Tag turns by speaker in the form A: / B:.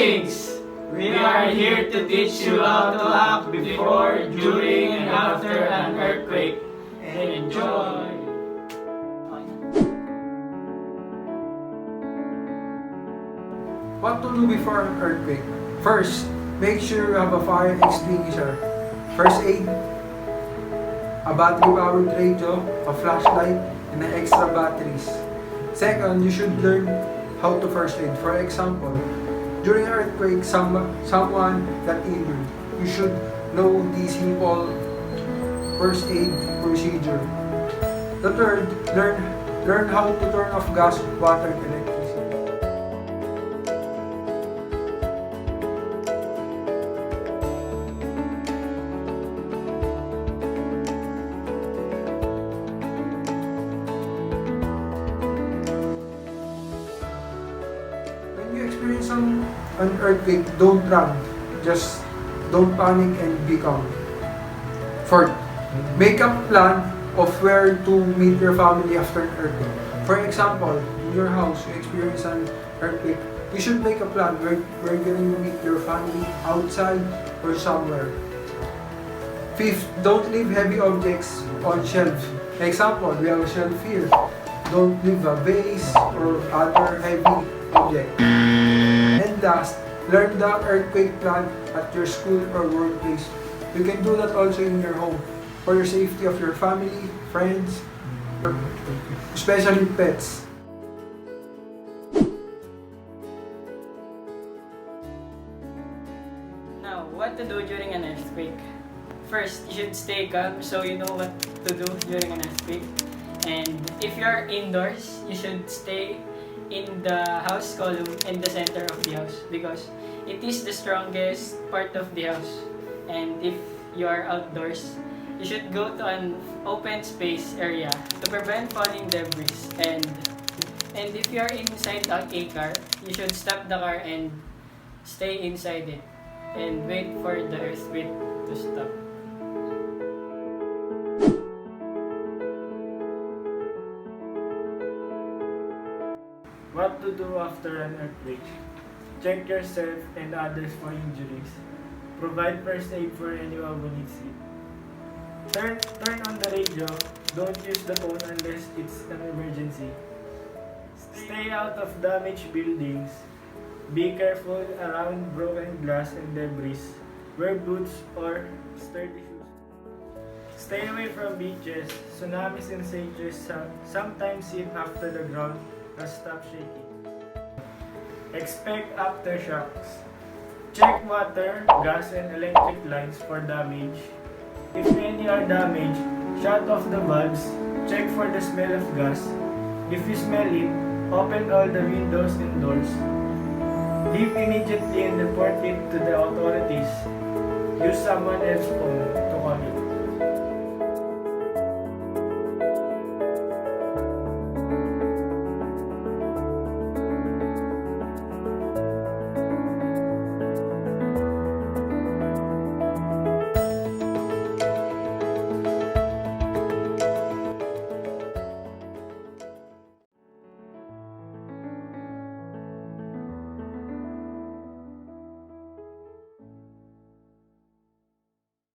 A: Greetings! We are here to teach you how to act before, during, and after an earthquake. Enjoy!
B: What to do before an earthquake? First, make sure you have a fire extinguisher. First aid, a battery-powered radio, a flashlight, and extra batteries. Second, you should learn how to first aid. For example, during an earthquake, someone got injured. You should know the simple first aid procedure. The third, learn how to turn off gas, water, and electricity. When you experience an earthquake, don't run. Just don't panic and be calm. Fourth, make a plan of where to meet your family after an earthquake. For example, in your house, you experience an earthquake, you should make a plan where you're going to meet your family, outside or somewhere. Fifth, don't leave heavy objects on shelves. Example, we have a shelf here. Don't leave a vase or other heavy object. And last, learn the earthquake plan at your school or workplace. You can do that also in your home for your safety of your family, friends, especially pets.
A: Now, what to do during an earthquake? First, you should stay calm so you know what to do during an earthquake. And if you are indoors, you should stay in the house column in the center of the house because it is the strongest part of the house. And if you are outdoors, you should go to an open space area to prevent falling debris. And if you are inside a car, you should stop the car and stay inside it and wait for the earthquake to stop.
C: What to do after an earthquake? Check yourself and others for injuries. Provide first aid for anyone who needs it. Turn on the radio. Don't use the phone unless it's an emergency. Stay out of damaged buildings. Be careful around broken glass and debris. Wear boots or sturdy shoes. Stay away from beaches. Tsunamis and surges sometimes hit after the ground has stopped shaking. Expect aftershocks. Check water, gas, and electric lines for damage. If any are damaged, shut off the valves. Check for the smell of gas. If you smell it, open all the windows and doors. Leave immediately and report it to the authorities. Use someone else's phone.